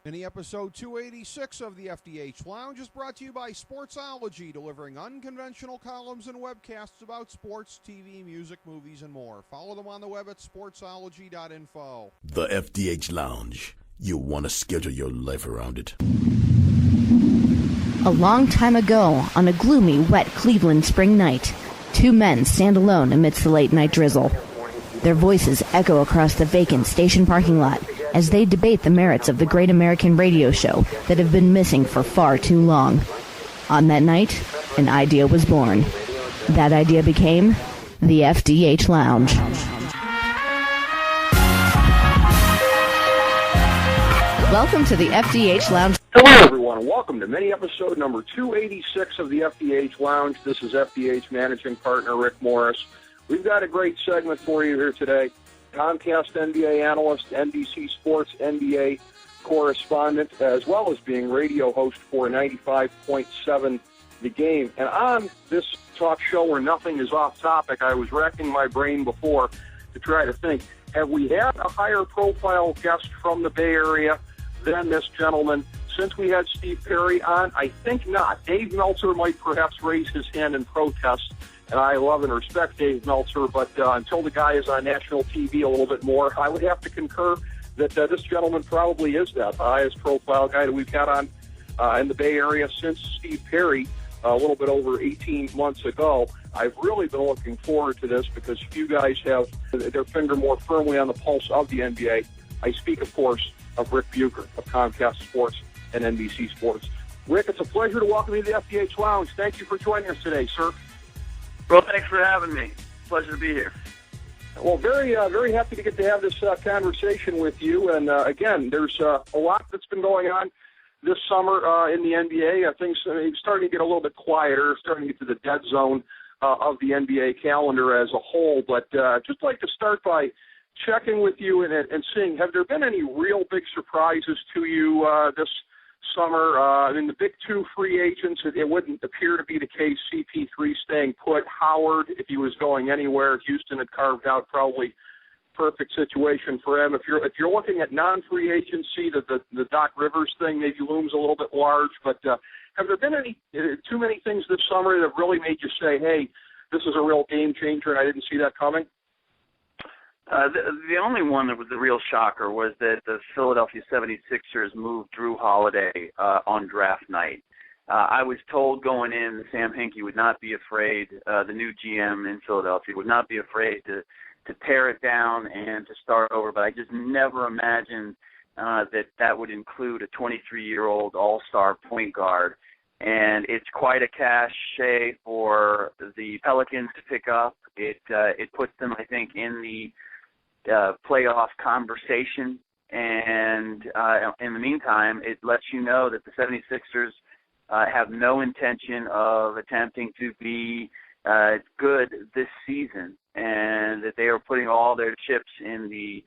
Mini episode 286 of the FDH Lounge is brought to you by Sportsology, delivering unconventional columns and webcasts about sports, TV, music, movies, and more. Follow them on the web at sportsology.info. The FDH Lounge. You'll want to schedule your life around it. A long time ago, on a gloomy, wet Cleveland spring night, two men stand alone amidst the late-night drizzle. Their voices echo across the vacant station parking lot as they debate the merits of the great American radio show that have been missing for far too long. On that night, an idea was born. That idea became the FDH Lounge. Welcome to the FDH Lounge. Hello, everyone, and welcome to mini episode number 286 of the FDH Lounge. This is FDH Managing Partner Rick Morris. We've got a great segment for you here today. Comcast NBA analyst, NBC Sports NBA correspondent, as well as being radio host for 95.7 The Game. And on this talk show where nothing is off topic, I was racking my brain before to try to think, have we had a higher profile guest from the Bay Area than this gentleman since we had Steve Perry on? I think not. Dave Meltzer might perhaps raise his hand in protest. And I love and respect Dave Meltzer, but until the guy is on national TV a little bit more, I would have to concur that this gentleman probably is that highest profile guy that we've had on in the Bay Area since Steve Perry a little bit over 18 months ago. I've really been looking forward to this because few guys have their finger more firmly on the pulse of the NBA. I speak, of course, of Ric Bucher of Comcast Sports and NBC Sports. Rick, it's a pleasure to welcome you to the FDH Lounge. Thank you for joining us today, sir. Well, thanks for having me. Pleasure to be here. Well, very happy to get to have this conversation with you. And again, there's a lot that's been going on this summer in the NBA. Things are starting to get a little bit quieter, starting to get to the dead zone of the NBA calendar as a whole. But just like to start by checking with you and seeing, have there been any real big surprises to you this summer? I mean, the big two free agents, it wouldn't appear to be the case. CP3 staying put. Howard, if he was going anywhere, Houston had carved out probably perfect situation for him. If you're looking at non-free agency, the Doc Rivers thing maybe looms a little bit large. But have there been too many things this summer that really made you say, hey, this is a real game changer and I didn't see that coming? The only one that was the real shocker was that the Philadelphia 76ers moved Drew Holiday on draft night. I was told going in that Sam Hinkie would not be afraid, the new GM in Philadelphia, would not be afraid to tear it down and to start over, but I just never imagined that would include a 23-year-old all-star point guard. And it's quite a cachet for the Pelicans to pick up. It puts them, I think, in the playoff conversation, and in the meantime, it lets you know that the 76ers have no intention of attempting to be good this season, and that they are putting all their chips in the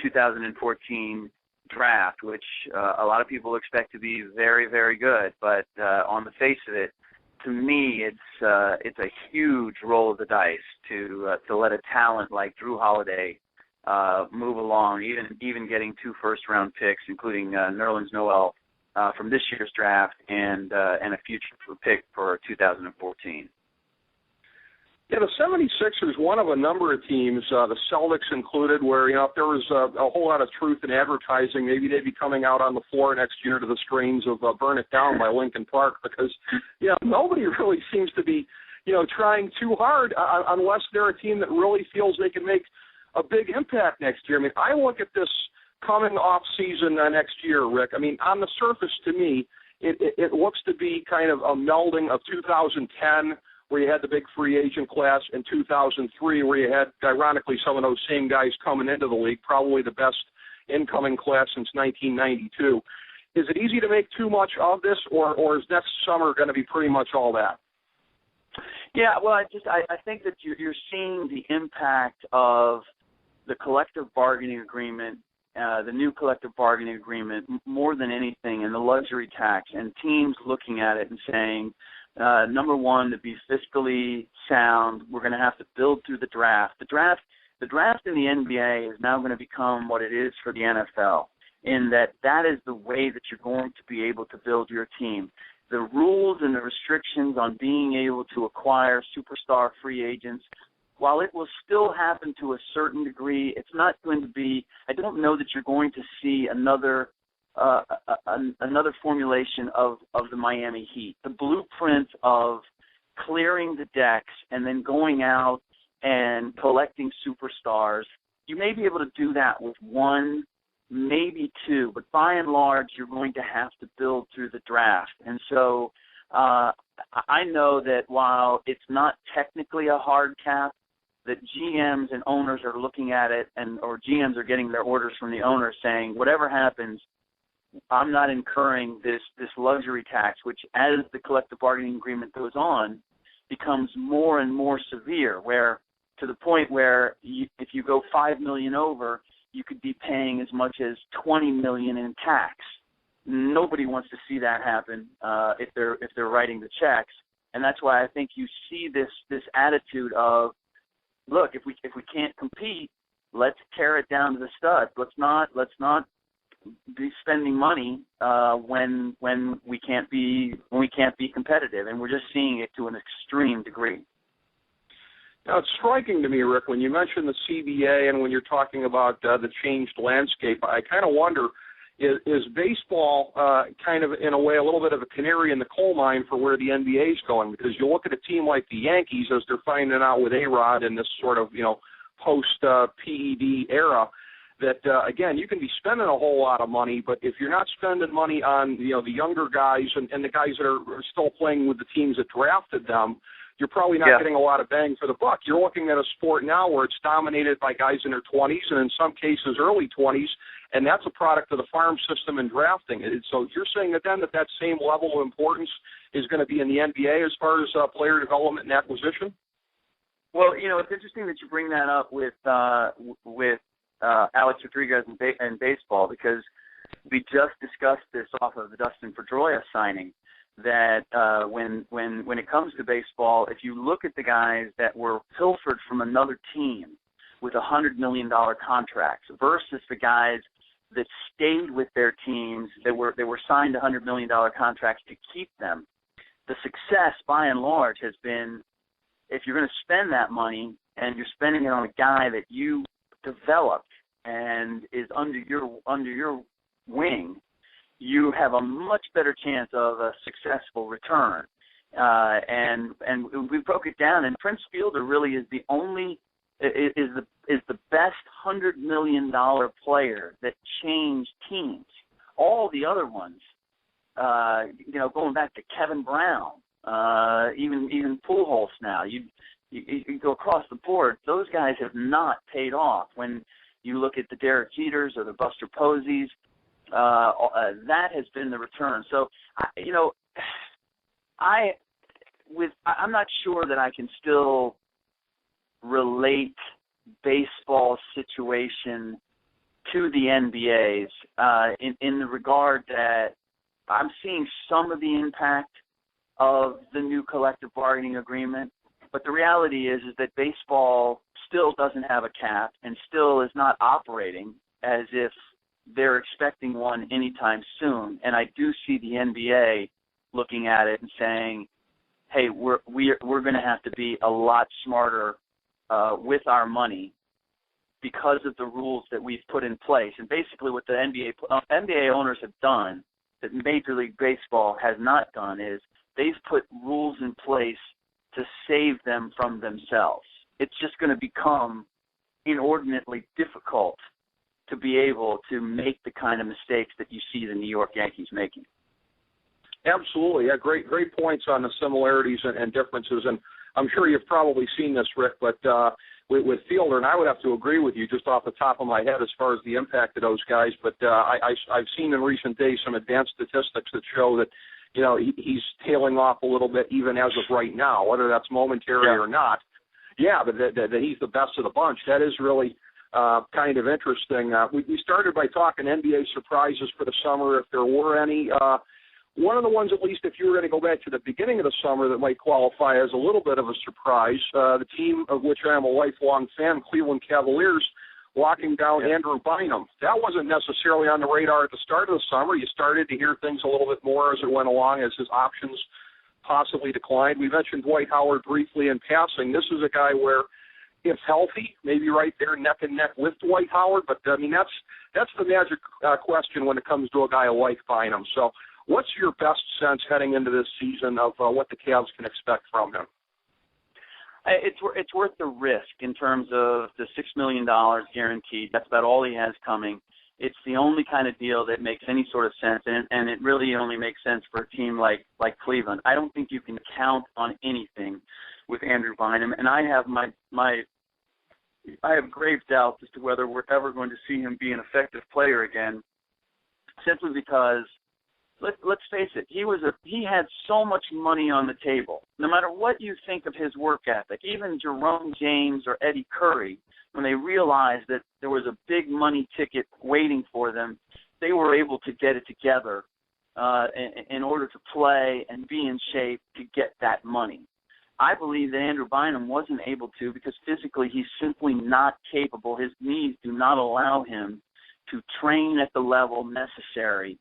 2014 draft, which a lot of people expect to be very, very good, but on the face of it, to me, it's a huge roll of the dice to let a talent like Drew Holiday move along, even getting 2 first-round picks, including Nerlens Noel from this year's draft and a future pick for 2014. Yeah, the 76ers, one of a number of teams, the Celtics included, where, if there was a whole lot of truth in advertising, maybe they'd be coming out on the floor next year to the strains of Burn It Down by Linkin Park, because, nobody really seems to be, trying too hard unless they're a team that really feels they can make a big impact next year. I mean, I look at this coming off season next year, Rick. I mean, on the surface, to me, it looks to be kind of a melding of 2010, where you had the big free agent class, in 2003, where you had, ironically, some of those same guys coming into the league, probably the best incoming class since 1992. Is it easy to make too much of this, or is next summer going to be pretty much all that? Yeah, well, I think that you're seeing the impact of the collective bargaining agreement, the new collective bargaining agreement, more than anything, and the luxury tax, and teams looking at it and saying, number one, to be fiscally sound, we're going to have to build through the draft. The draft in the NBA is now going to become what it is for the NFL. in that is the way that you're going to be able to build your team. The rules and the restrictions on being able to acquire superstar free agents, while it will still happen to a certain degree, it's not going to be, I don't know that you're going to see another formulation of the Miami Heat. The blueprint of clearing the decks and then going out and collecting superstars, you may be able to do that with one, maybe two, but by and large, you're going to have to build through the draft. And so I know that while it's not technically a hard cap, that GMs and owners are looking at it, or GMs are getting their orders from the owners saying, whatever happens, I'm not incurring this luxury tax, which as the collective bargaining agreement goes on, becomes more and more severe, where to the point where if you go $5 million over, you could be paying as much as $20 million in tax. Nobody wants to see that happen if they're writing the checks, and that's why I think you see this attitude of, look, if we can't compete, let's tear it down to the studs. Let's not be spending money when we can't be competitive, and we're just seeing it to an extreme degree. Now, it's striking to me, Rick, when you mention the CBA and when you're talking about the changed landscape, I kind of wonder, is baseball kind of, in a way, a little bit of a canary in the coal mine for where the NBA is going? Because you look at a team like the Yankees, as they're finding out with A-Rod in this sort of, post-PED era, that, again, you can be spending a whole lot of money, but if you're not spending money on, the younger guys and the guys that are still playing with the teams that drafted them, you're probably not getting a lot of bang for the buck. You're looking at a sport now where it's dominated by guys in their 20s and in some cases early 20s, and that's a product of the farm system and drafting. So you're saying that that same level of importance is going to be in the NBA as far as player development and acquisition? Well, it's interesting that you bring that up with Alex Rodriguez and baseball, because we just discussed this off of the Dustin Pedroia signing, that when it comes to baseball, if you look at the guys that were pilfered from another team with $100 million contracts versus the guys that stayed with their teams, they were signed $100 million contracts to keep them, the success by and large has been, if you're going to spend that money and you're spending it on a guy that you developed and is under your wing, you have a much better chance of a successful return. And we broke it down, and Prince Fielder really is the best $100 million player that changed teams. All the other ones, going back to Kevin Brown, even Pujols now, you go across the board, those guys have not paid off. When you look at the Derek Jeters or the Buster Posies, that has been the return. So, I'm not sure that I can still relate baseball situation to the NBA's in the regard that I'm seeing some of the impact of the new collective bargaining agreement, but the reality is that baseball still doesn't have a cap and still is not operating as if they're expecting one anytime soon. And I do see the NBA looking at it and saying, hey, we're going to have to be a lot smarter with our money because of the rules that we've put in place. And basically what the NBA owners have done that Major League Baseball has not done is they've put rules in place to save them from themselves. It's just going to become inordinately difficult to be able to make the kind of mistakes that you see the New York Yankees making. Absolutely. Yeah, great points on the similarities and differences. And I'm sure you've probably seen this, Rick, but with Fielder, and I would have to agree with you just off the top of my head as far as the impact of those guys, but I've seen in recent days some advanced statistics that show that, he's tailing off a little bit even as of right now, whether that's momentary or not. Yeah, but that he's the best of the bunch. That is really kind of interesting. We started by talking NBA surprises for the summer, if there were any. One of the ones, at least if you were going to go back to the beginning of the summer, that might qualify as a little bit of a surprise, the team of which I am a lifelong fan, Cleveland Cavaliers, locking down Andrew Bynum. That wasn't necessarily on the radar at the start of the summer. You started to hear things a little bit more as it went along, as his options possibly declined. We mentioned Dwight Howard briefly in passing. This is a guy where, if healthy, maybe right there neck and neck with Dwight Howard. But, I mean, that's the magic question when it comes to a guy like Bynum. So what's your best sense heading into this season of what the Cavs can expect from him? It's worth the risk in terms of the $6 million guaranteed. That's about all he has coming. It's the only kind of deal that makes any sort of sense, and it really only makes sense for a team like Cleveland. I don't think you can count on anything with Andrew Bynum, and I have I have grave doubts as to whether we're ever going to see him be an effective player again, simply because let's face it, he had so much money on the table. No matter what you think of his work ethic, even Jerome James or Eddie Curry, when they realized that there was a big money ticket waiting for them, they were able to get it together in order to play and be in shape to get that money. I believe that Andrew Bynum wasn't able to because physically he's simply not capable. His knees do not allow him to train at the level necessary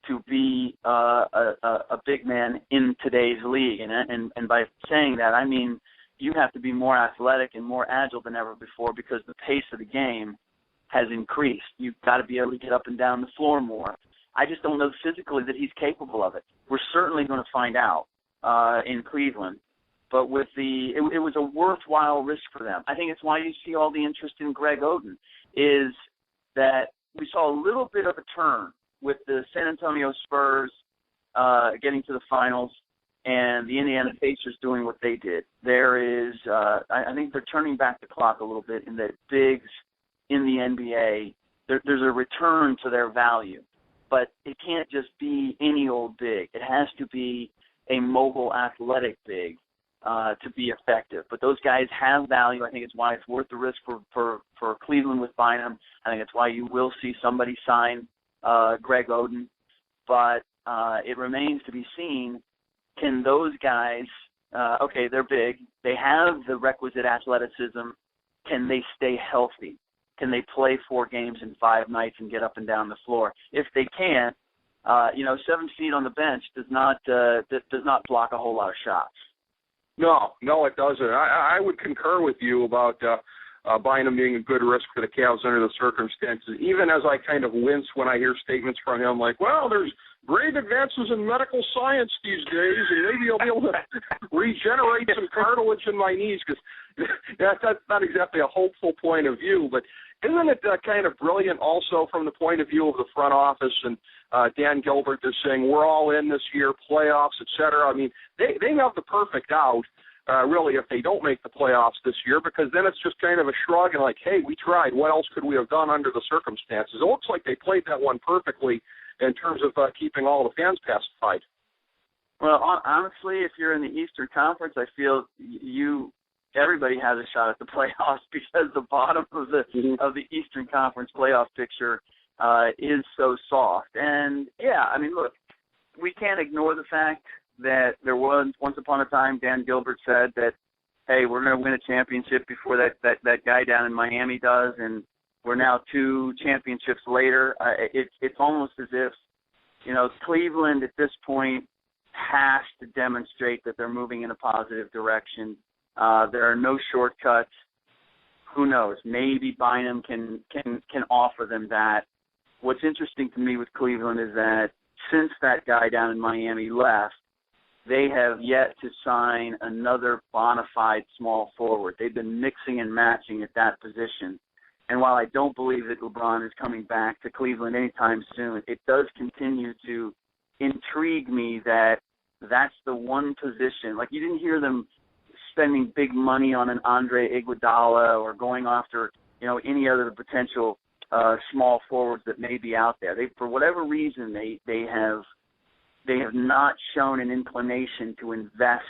to be a big man in today's league. And by saying that, I mean you have to be more athletic and more agile than ever before because the pace of the game has increased. You've got to be able to get up and down the floor more. I just don't know physically that he's capable of it. We're certainly going to find out in Cleveland. But with it was a worthwhile risk for them. I think it's why you see all the interest in Greg Oden, is that we saw a little bit of a turn with the San Antonio Spurs getting to the finals and the Indiana Pacers doing what they did. There is, I think they're turning back the clock a little bit in that bigs in the NBA, there's a return to their value. But it can't just be any old big. It has to be a mobile athletic big to be effective. But those guys have value. I think it's why it's worth the risk for Cleveland with Bynum. I think it's why you will see somebody sign Greg Oden. But it remains to be seen, can those guys, okay, they're big. They have the requisite athleticism. Can they stay healthy? Can they play 4 games in 5 nights and get up and down the floor? If they can't, 7 feet on the bench does not block a whole lot of shots. No, it doesn't. I would concur with you about Bynum being a good risk for the Cavs under the circumstances, even as I kind of wince when I hear statements from him like, well, there's great advances in medical science these days, and maybe I'll be able to regenerate some cartilage in my knees, because that's not exactly a hopeful point of view. But isn't it kind of brilliant also from the point of view of the front office, and Dan Gilbert is saying we're all in this year, playoffs, et cetera. I mean, they have the perfect out, really, if they don't make the playoffs this year, because then it's just kind of a shrug and like, hey, we tried. What else could we have done under the circumstances? It looks like they played that one perfectly in terms of keeping all the fans pacified. Well, honestly, if you're in the Eastern Conference, I feel everybody has a shot at the playoffs because the bottom of the Eastern Conference playoff picture is so soft. And, yeah, I mean, look, we can't ignore the fact that there was, once upon a time, Dan Gilbert said that, hey, we're going to win a championship before that guy down in Miami does, and we're now 2 championships later. It's almost as if, Cleveland at this point has to demonstrate that they're moving in a positive direction. There are no shortcuts. Who knows? Maybe Bynum can offer them that. What's interesting to me with Cleveland is that since that guy down in Miami left, they have yet to sign another bona fide small forward. They've been mixing and matching at that position. And while I don't believe that LeBron is coming back to Cleveland anytime soon, it does continue to intrigue me that that's the one position. Like, you didn't hear them spending big money on an Andre Iguodala or going after, any other potential small forwards that may be out there. For whatever reason, they have not shown an inclination to invest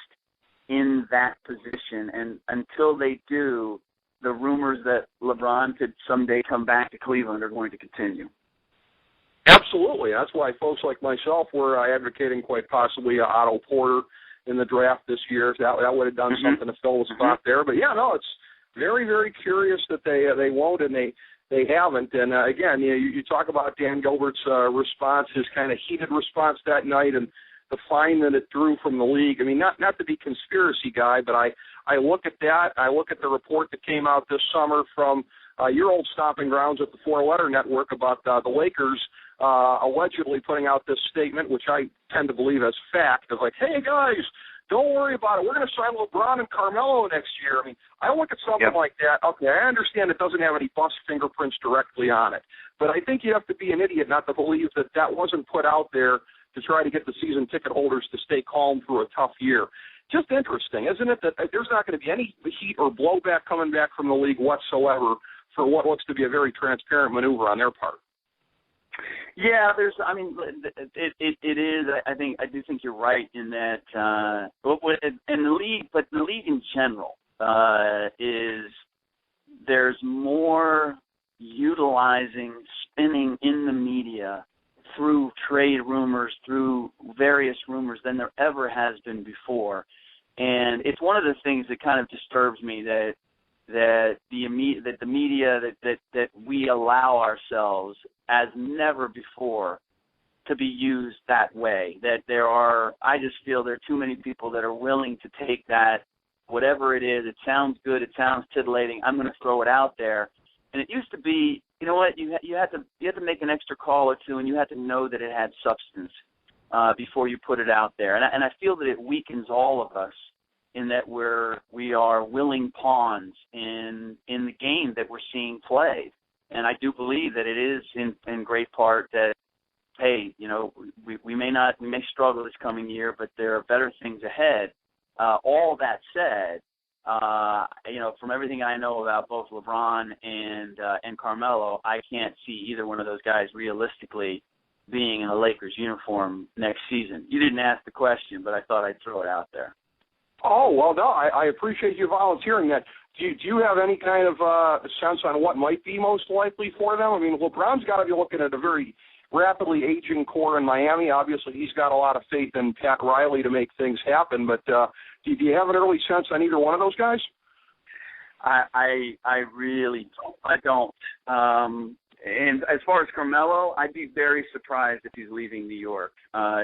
in that position. And until they do, the rumors that LeBron could someday come back to Cleveland are going to continue. Absolutely. That's why folks like myself were advocating quite possibly Otto Porter in the draft this year. That would have done something to fill the spot there. But, yeah, no, it's very, very curious that they won't, and they they haven't. And, again, you talk about Dan Gilbert's response, his kind of heated response that night, and the fine that it drew from the league. I mean, not to be conspiracy guy, but I look at that. I look at the report that came out this summer from your old stomping grounds at the Four Letter Network about the Lakers allegedly putting out this statement, which I tend to believe as fact, of like, hey, guys, don't worry about it. We're going to sign LeBron and Carmelo next year. I mean, I look at something like that. Okay, I understand it doesn't have any bust fingerprints directly on it, but I think you have to be an idiot not to believe that wasn't put out there to try to get the season ticket holders to stay calm through a tough year. Just interesting, isn't it, that there's not going to be any heat or blowback coming back from the league whatsoever for what looks to be a very transparent maneuver on their part? Yeah, it is. I do think you're right in that, and the league, but the league in general is there's more utilizing spinning in the media through trade rumors, through various rumors than there ever has been before, and it's one of the things that kind of disturbs me that the media that we allow ourselves as never before to be used that way. I just feel there are too many people that are willing to take that, whatever it is. It sounds good. It sounds titillating. I'm going to throw it out there. And it used to be, you know what? You had to make an extra call or two, and you had to know that it had substance before you put it out there. And I feel that it weakens all of us in that we are willing pawns in the game that we're seeing played. And I do believe that it is in great part that, hey, we may struggle this coming year, but there are better things ahead. All that said, from everything I know about both LeBron and Carmelo, I can't see either one of those guys realistically being in a Lakers uniform next season. You didn't ask the question, but I thought I'd throw it out there. Oh, well, no, I appreciate you volunteering that. Do you have any kind of sense on what might be most likely for them? I mean, LeBron's got to be looking at a very rapidly aging core in Miami. Obviously, he's got a lot of faith in Pat Riley to make things happen, but do you have an early sense on either one of those guys? I really don't. And as far as Carmelo, I'd be very surprised if he's leaving New York.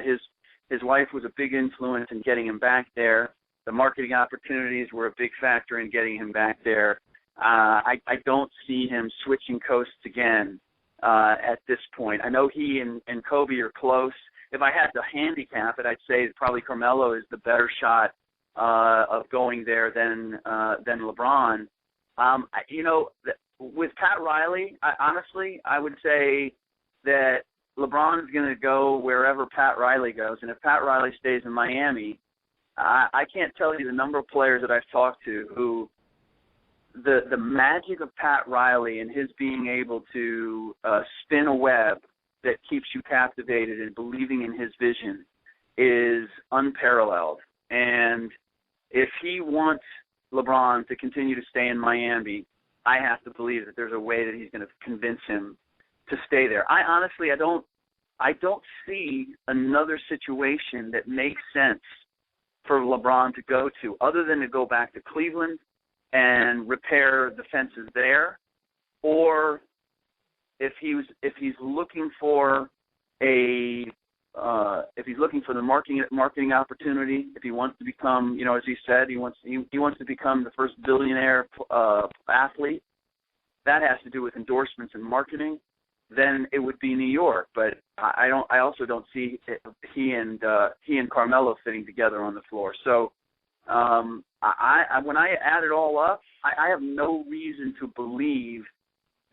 His wife was a big influence in getting him back there. The marketing opportunities were a big factor in getting him back there. I don't see him switching coasts again at this point. I know he and Kobe are close. If I had to handicap it, I'd say probably Carmelo is the better shot of going there than LeBron. With Pat Riley, honestly, I would say that LeBron's going to go wherever Pat Riley goes. And if Pat Riley stays in Miami, I can't tell you the number of players that I've talked to who the magic of Pat Riley and his being able to spin a web that keeps you captivated and believing in his vision is unparalleled. And if he wants LeBron to continue to stay in Miami, I have to believe that there's a way that he's going to convince him to stay there. I don't see another situation that makes sense for LeBron to go to other than to go back to Cleveland and repair the fences there, or if he's looking for the marketing opportunity, if he wants to become, as he said, he wants to become the first billionaire athlete, that has to do with endorsements and marketing, then it would be New York. But I also don't see he and Carmelo fitting together on the floor. So when I add it all up, I have no reason to believe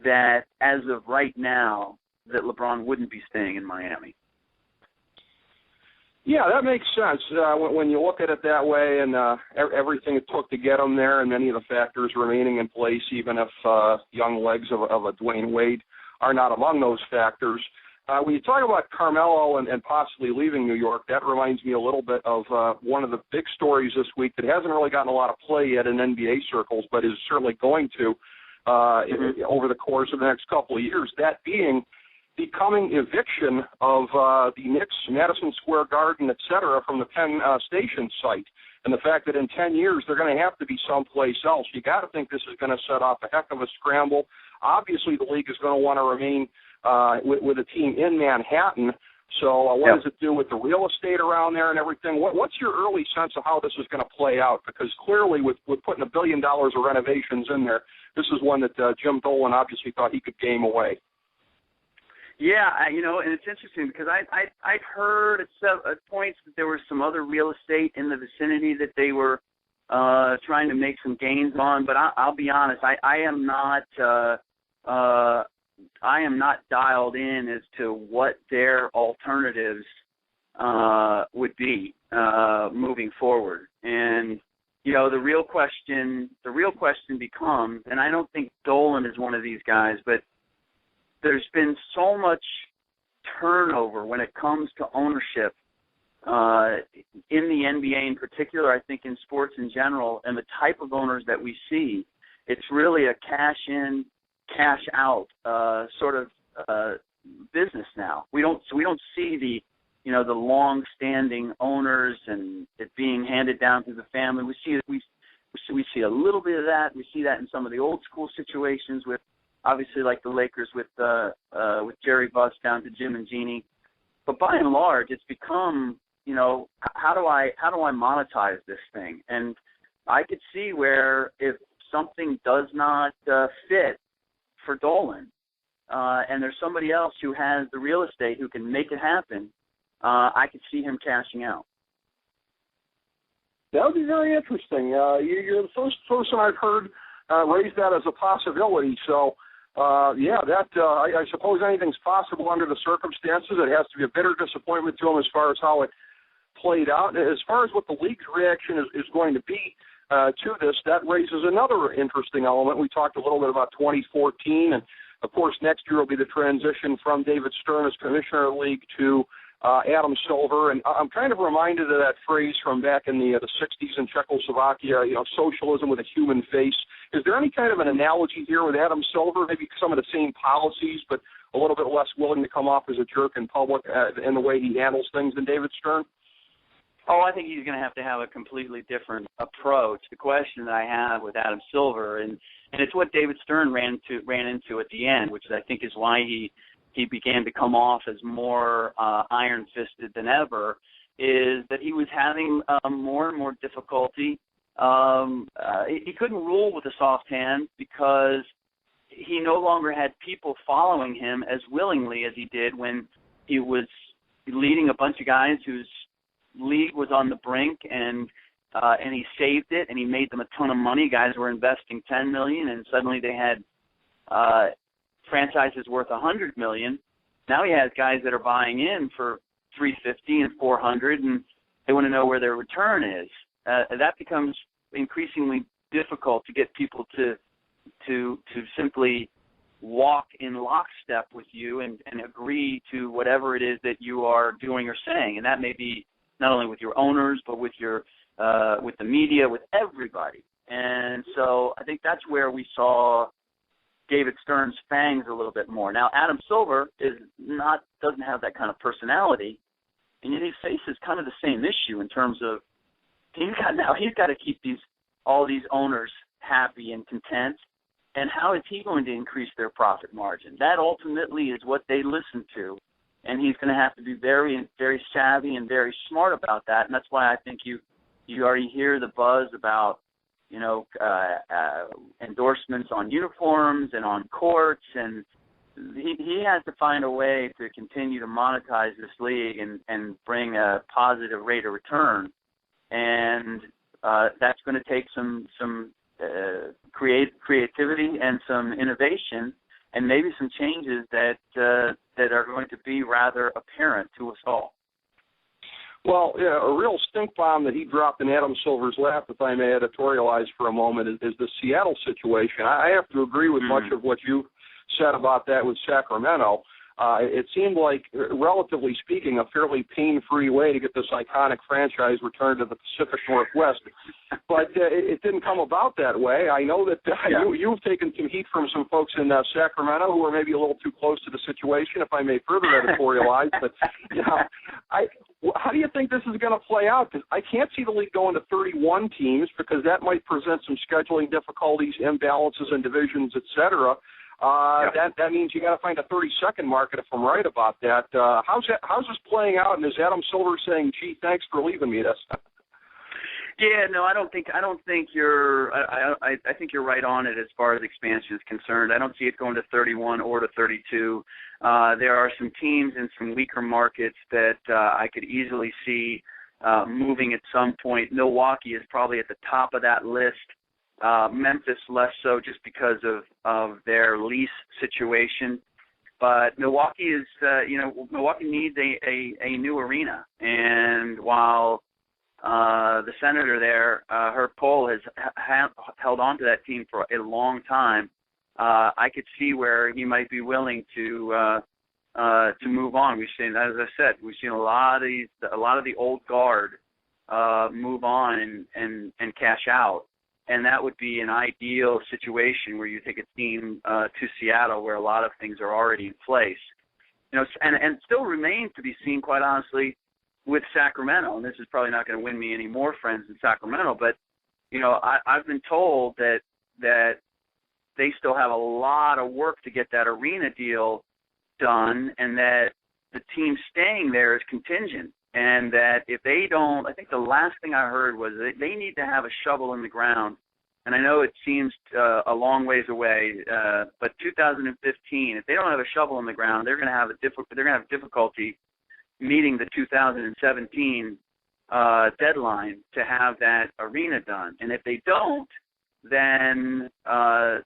that as of right now that LeBron wouldn't be staying in Miami. Yeah, that makes sense when you look at it that way, and everything it took to get him there, and many of the factors remaining in place, even if young legs of a Dwayne Wade are not among those factors. When you talk about Carmelo and possibly leaving New York, that reminds me a little bit of one of the big stories this week that hasn't really gotten a lot of play yet in NBA circles, but is certainly going to over the course of the next couple of years, that being the coming eviction of the Knicks, Madison Square Garden, et cetera, from the Penn Station site, and the fact that in 10 years they're going to have to be someplace else. You got to think this is going to set off a heck of a scramble. obviously the league is going to want to remain with a team in Manhattan. So what does it do with the real estate around there and everything? What's your early sense of how this is going to play out? Because clearly with putting $1 billion of renovations in there, this is one that Jim Dolan obviously thought he could game away. Yeah, and it's interesting because I'd heard at points that there was some other real estate in the vicinity that they were trying to make some gains on. But I'll be honest, I am not dialed in as to what their alternatives would be moving forward. And the real question becomes, and I don't think Dolan is one of these guys, but there's been so much turnover when it comes to ownership in the NBA in particular, I think in sports in general, and the type of owners that we see. It's really a cash in, cash out sort of business now. We don't see the the long-standing owners and it being handed down through the family. We see a little bit of that. We see that in some of the old school situations with, obviously, like the Lakers with Jerry Buss down to Jim and Jeannie. But by and large, it's become, how do I monetize this thing? And I could see where if something does not fit for Dolan, and there's somebody else who has the real estate who can make it happen, I could see him cashing out. That would be very interesting. You're the first person I've heard raise that as a possibility. So, I suppose anything's possible under the circumstances. It has to be a bitter disappointment to him as far as how it played out. As far as what the league's reaction is going to be to this, that raises another interesting element. We talked a little bit about 2014, and, of course, next year will be the transition from David Stern as commissioner of the league to Adam Silver. And I'm kind of reminded of that phrase from back in the 60s in Czechoslovakia, socialism with a human face. Is there any kind of an analogy here with Adam Silver, maybe some of the same policies, but a little bit less willing to come off as a jerk in public in the way he handles things than David Stern? Oh, I think he's going to have a completely different approach. The question that I have with Adam Silver, and it's what David Stern ran into at the end, which I think is why he began to come off as more iron-fisted than ever, is that he was having more and more difficulty. He couldn't rule with a soft hand because he no longer had people following him as willingly as he did when he was leading a bunch of guys whose league was on the brink, and he saved it, and he made them a ton of money. Guys were investing $10 million, and suddenly they had franchises worth $100 million. Now he has guys that are buying in for $350 and $400, and they want to know where their return is. That becomes increasingly difficult to get people to simply walk in lockstep with you and agree to whatever it is that you are doing or saying, and that may be not only with your owners but with your with the media, with everybody. And so I think that's where we saw David Stern's fangs a little bit more. Now Adam Silver doesn't have that kind of personality, and yet he faces kind of the same issue in terms of he's got to keep all these owners happy and content. And how is he going to increase their profit margin? That ultimately is what they listen to, and he's going to have to be very, very savvy and very smart about that. And that's why I think you already hear the buzz about endorsements on uniforms and on courts, and he has to find a way to continue to monetize this league and bring a positive rate of return. And that's going to take some creativity and some innovation, and maybe some changes that are going to be rather apparent to us all. Well, a real stink bomb that he dropped in Adam Silver's lap, if I may editorialize for a moment, is the Seattle situation. I have to agree with much of what you said about that with Sacramento. It seemed like, relatively speaking, a fairly pain-free way to get this iconic franchise returned to the Pacific Northwest. But it didn't come about that way. I know that you've taken some heat from some folks in Sacramento who are maybe a little too close to the situation, if I may further editorialize. But how do you think this is going to play out? Because I can't see the league going to 31 teams because that might present some scheduling difficulties, imbalances in divisions, et cetera. That means you got to find a 30-second market if I'm right about that. How's this playing out? And is Adam Silver saying, "Gee, thanks for leaving me this"? Yeah, no, I think you're. I think you're right on it as far as expansion is concerned. I don't see it going to 31 or to 32. There are some teams in some weaker markets that I could easily see moving at some point. Milwaukee is probably at the top of that list. Memphis less so, just because of their lease situation. But Milwaukee is, Milwaukee needs a new arena, and while the senator there, Herb Kohl, has held on to that team for a long time, I could see where he might be willing to move on. We've seen, as I said, we've seen a lot of the old guard move on and cash out, and that would be an ideal situation where you take a team to Seattle where a lot of things are already in place. And it still remains to be seen, quite honestly, with Sacramento, and this is probably not going to win me any more friends in Sacramento, but I've been told that they still have a lot of work to get that arena deal done, and that the team staying there is contingent, and that if they don't, I think the last thing I heard was that they need to have a shovel in the ground, and I know it seems a long ways away, but 2015, if they don't have a shovel in the ground, they're going to have difficulty meeting the 2017 deadline to have that arena done. And if they don't, then the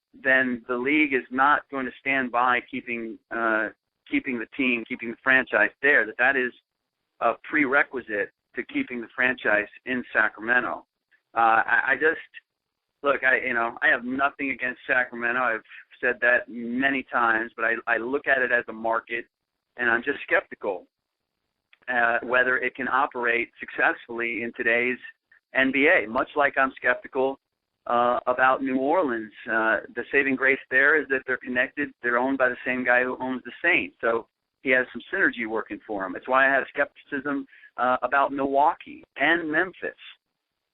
league is not going to stand by keeping the team, keeping the franchise there. That is a prerequisite to keeping the franchise in Sacramento. I have nothing against Sacramento. I've said that many times, but I look at it as a market, and I'm just skeptical whether it can operate successfully in today's NBA, much like I'm skeptical about New Orleans. The saving grace there is that they're connected. They're owned by the same guy who owns the Saints, so he has some synergy working for him. It's why I have skepticism about Milwaukee and Memphis.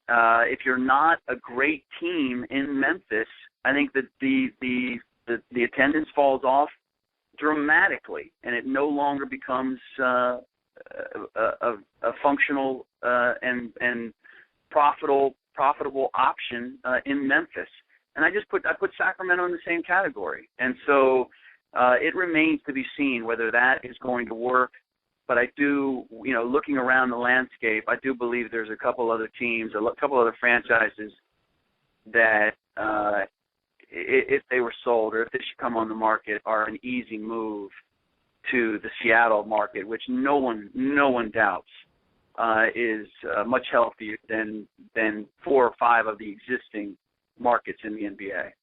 If you're not a great team in Memphis, I think that the attendance falls off dramatically, and it no longer becomes a functional and profitable option in Memphis. And I put Sacramento in the same category. And so it remains to be seen whether that is going to work. But I do, looking around the landscape, I do believe there's a couple other teams, a couple other franchises that if they were sold or if they should come on the market are an easy move to the Seattle market, which no one doubts is much healthier than 4 or 5 of the existing markets in the NBA.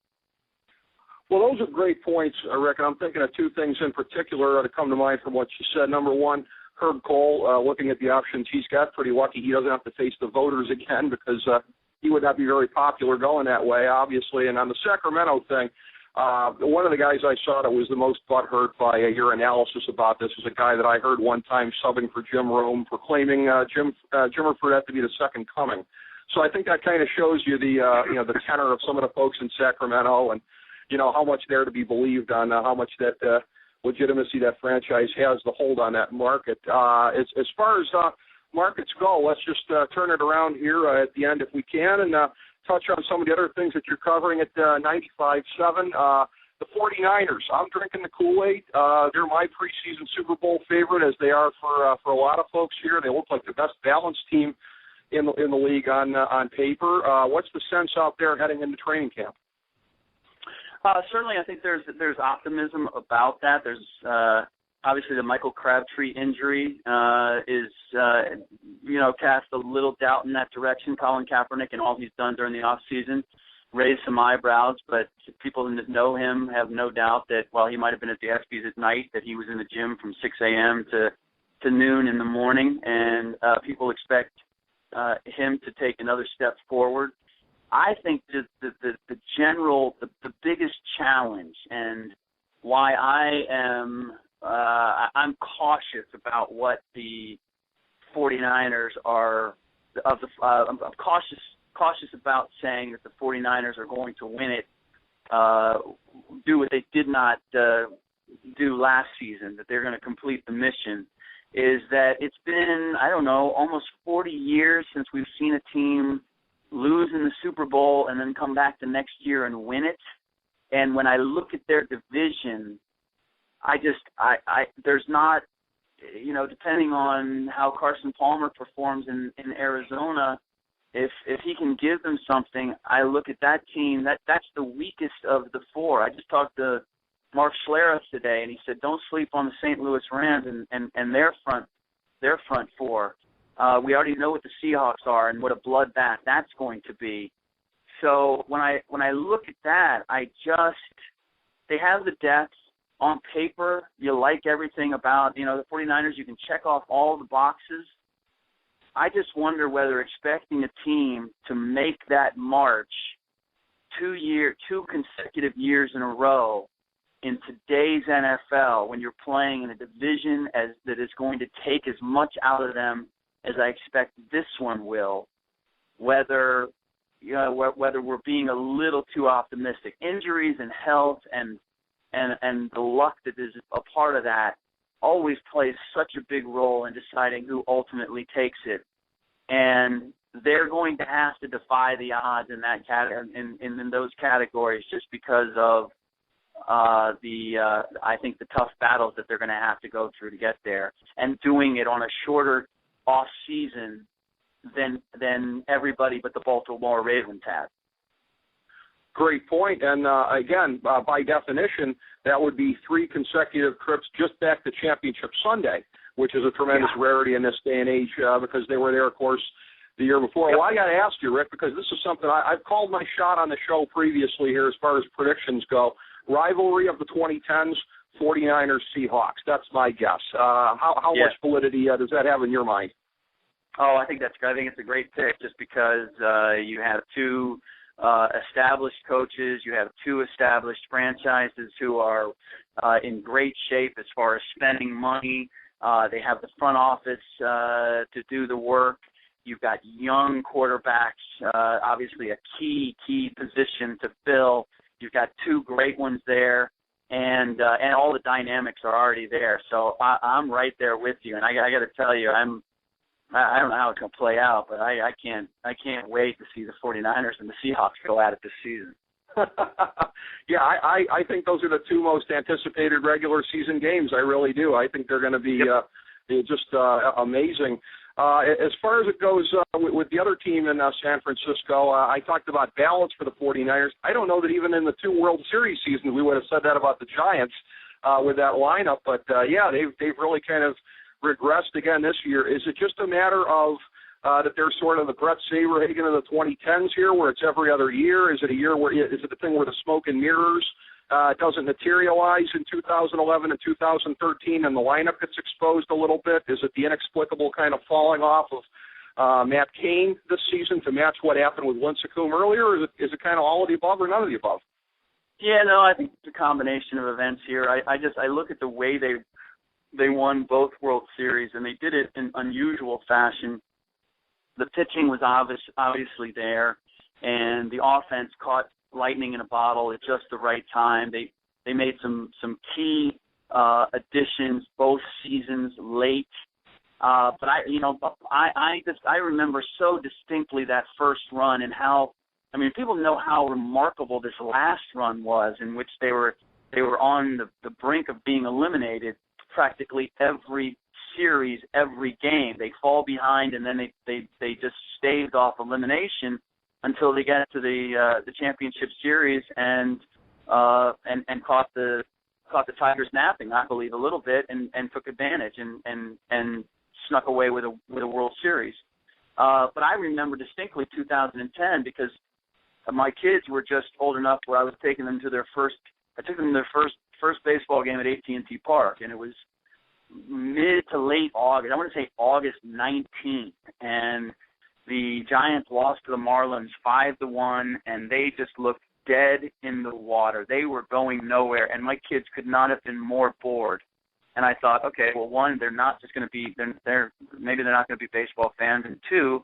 Well, those are great points, Rick. I'm thinking of 2 things in particular that come to mind from what you said. Number one, Herb Kohl, looking at the options he's got, pretty lucky he doesn't have to face the voters again because he would not be very popular going that way, obviously. And on the Sacramento thing, one of the guys I saw that was the most butthurt by your analysis about this is a guy that I heard one time subbing for Jim Rome, proclaiming Jimmer Fredette to be the second coming. So I think that kind of shows you the tenor of some of the folks in Sacramento and how much they're to be believed on, how much that legitimacy that franchise has to hold on that market. As far as markets go, let's just turn it around here at the end if we can and touch on some of the other things that you're covering at 95.7. The 49ers, I'm drinking the Kool-Aid. They're my preseason Super Bowl favorite, as they are for a lot of folks here. They look like the best balanced team in the league on paper. What's the sense out there heading into training camp? Certainly, I think there's optimism about that. There's obviously the Michael Crabtree injury is cast a little doubt in that direction. Colin Kaepernick and all he's done during the off season raised some eyebrows, but people that know him have no doubt that while he might have been at the ESPYs at night, that he was in the gym from 6 a.m. to noon in the morning, and people expect him to take another step forward. I think the biggest challenge and why I'm cautious about what the 49ers are. I'm cautious about saying that the 49ers are going to win it do what they did not do last season, that they're going to complete the mission, is that it's been, I don't know, almost 40 years since we've seen a team lose in the Super Bowl and then come back the next year and win it. And when I look at their division, there's not, depending on how Carson Palmer performs in Arizona, if he can give them something, I look at that team, that's the weakest of the four. I just talked to Mark Schlereth today, and he said, don't sleep on the St. Louis Rams and their front four. We already know what the Seahawks are and what a bloodbath that's going to be. So when I look at that, they have the depth. On paper, you like everything about, the 49ers. You can check off all the boxes. I just wonder whether expecting a team to make that march 2 consecutive years in a row in today's NFL, when you're playing in a division that is going to take as much out of them as I expect this one will, whether we're being a little too optimistic. Injuries and health and the luck that is a part of that always plays such a big role in deciding who ultimately takes it. And they're going to have to defy the odds in that in those categories, just because of I think the tough battles that they're going to have to go through to get there, and doing it on a shorter off season than everybody but the Baltimore Ravens have. Great point. And, again, by definition, that would be 3 consecutive trips just back to Championship Sunday, which is a tremendous rarity in this day and age because they were there, of course, the year before. Yep. Well, I got to ask you, Rick, because this is something I've called my shot on the show previously here as far as predictions go. Rivalry of the 2010s, 49ers-Seahawks. That's my guess. How much validity does that have in your mind? Oh, I think that's good. I think it's a great pick just because you have two established coaches, you have 2 established franchises who are in great shape as far as spending money. They have the front office to do the work. You've got young quarterbacks, obviously a key position to fill. You've got 2 great ones there, and all the dynamics are already there. So I'm right there with you, and I got to tell you, I don't know how it's going to play out, but I can't wait to see the 49ers and the Seahawks go at it this season. Yeah, I think those are the 2 most anticipated regular season games. I really do. I think they're going to be just amazing. As far as it goes with the other team in San Francisco, I talked about balance for the 49ers. I don't know that even in the 2 World Series seasons we would have said that about the Giants with that lineup. But, they've really kind of regressed again this year. Is it just a matter of that they're sort of the Brett Saberhagen of the 2010s here, where it's every other year? Is it a year where is it the thing where the smoke and mirrors doesn't materialize in 2011 and 2013, and the lineup gets exposed a little bit? Is it the inexplicable kind of falling off of Matt Cain this season to match what happened with Lincecum earlier, or is it kind of all of the above or none of the above? Yeah, no, I think it's a combination of events here. I look at the way they won both World Series, and they did it in unusual fashion. The pitching was obviously there, and the offense caught lightning in a bottle at just the right time. They made some key additions both seasons late. But I remember so distinctly that first run and how, people know how remarkable this last run was, in which they were on the brink of being eliminated practically every series, every game. They fall behind, and then they just staved off elimination until they got to the championship series and caught the Tigers napping, I believe, a little bit, and took advantage and snuck away with a World Series. But I remember distinctly 2010 because my kids were just old enough where I was taking them to their first baseball game at AT&T Park, and it was mid to late August. I want to say August 19th, and the Giants lost to the Marlins 5-1, and they just looked dead in the water. They were going nowhere, and my kids could not have been more bored. And I thought, okay, well, 1, they're not just going to be, maybe they're not going to be baseball fans, and 2,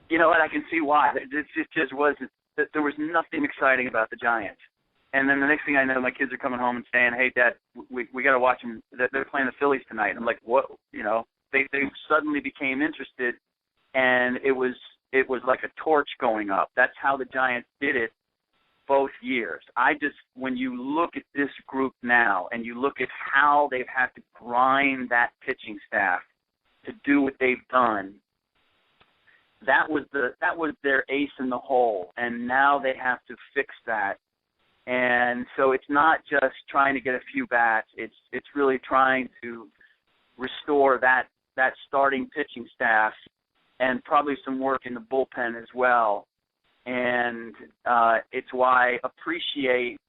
you know what, I can see why. It just wasn't, there was nothing exciting about the Giants. And then the next thing I know, my kids are coming home and saying, "Hey, Dad, we got to watch them. They're playing the Phillies tonight." And I'm like, "What?" They suddenly became interested, and it was like a torch going up. That's how the Giants did it both years. When you look at this group now, and you look at how they've had to grind that pitching staff to do what they've done, that was their ace in the hole, and now they have to fix that. And so it's not just trying to get a few bats. It's really trying to restore that starting pitching staff, and probably some work in the bullpen as well. And it's why I appreciate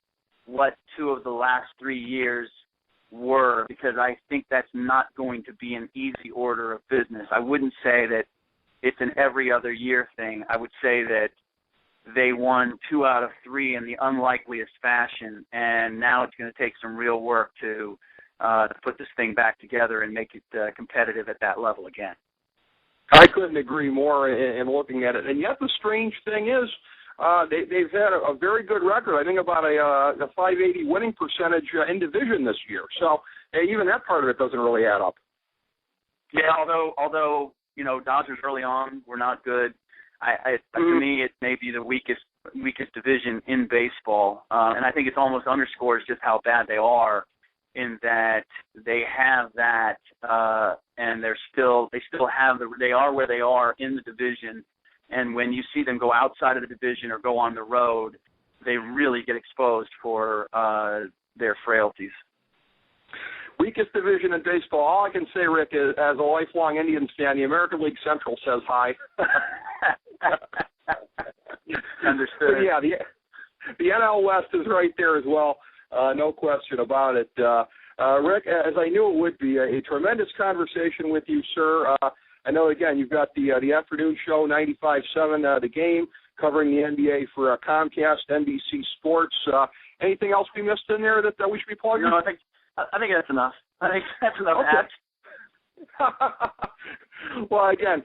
what 2 of the last 3 years were, because I think that's not going to be an easy order of business. I wouldn't say that it's an every other year thing. I would say that they won 2 out of 3 in the unlikeliest fashion, and now it's going to take some real work to put this thing back together and make it competitive at that level again. I couldn't agree more in looking at it. And yet the strange thing is they've had a very good record. I think about a .580 winning percentage in division this year. So even that part of it doesn't really add up. Yeah, although Dodgers early on were not good. To me, it may be the weakest division in baseball, and I think it almost underscores just how bad they are, in that they have that, and they are where they are in the division. And when you see them go outside of the division or go on the road, they really get exposed for their frailties. Weakest division in baseball. All I can say, Rick, is as a lifelong Indians fan, the American League Central says hi. Understood. But yeah, the NL West is right there as well. No question about it. Rick, as I knew it would be, a tremendous conversation with you, sir. I know, again, you've got the afternoon show, 95.7, The Game, covering the NBA for Comcast, NBC Sports. Anything else we missed in there that we should be plugging? No, I think that's enough. I think that's enough. Okay. Well, again,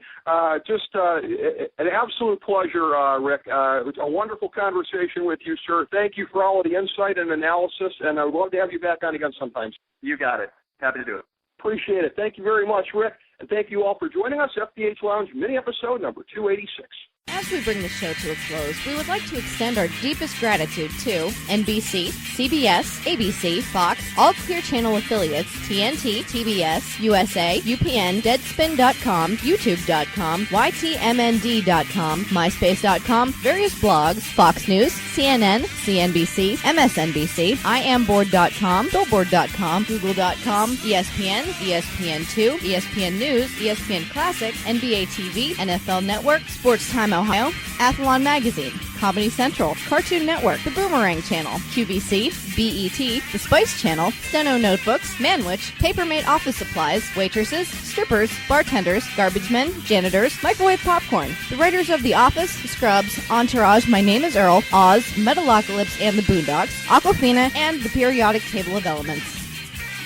just an absolute pleasure, Rick. It was a wonderful conversation with you, sir. Thank you for all of the insight and analysis, and I would love to have you back on again sometime. You got it. Happy to do it. Appreciate it. Thank you very much, Rick, and thank you all for joining us. FDH Lounge mini episode number 286. As we bring the show to a close, we would like to extend our deepest gratitude to NBC, CBS, ABC, Fox, all Clear Channel affiliates, TNT, TBS, USA, UPN, Deadspin.com, YouTube.com, YTMND.com, MySpace.com, various blogs, Fox News, CNN, CNBC, MSNBC, IamBoard.com, Billboard.com, Google.com, ESPN, ESPN2, ESPN News, ESPN Classic, NBA TV, NFL Network, Sports Time Ohio, Athlon Magazine, Comedy Central, Cartoon Network, The Boomerang Channel, QVC, BET, The Spice Channel, Steno Notebooks, Manwich, Papermate Office Supplies, waitresses, strippers, bartenders, garbage men, janitors, microwave popcorn, the writers of The Office, Scrubs, Entourage, My Name is Earl, Oz, Metalocalypse and the Boondocks, Aquafina, and The Periodic Table of Elements.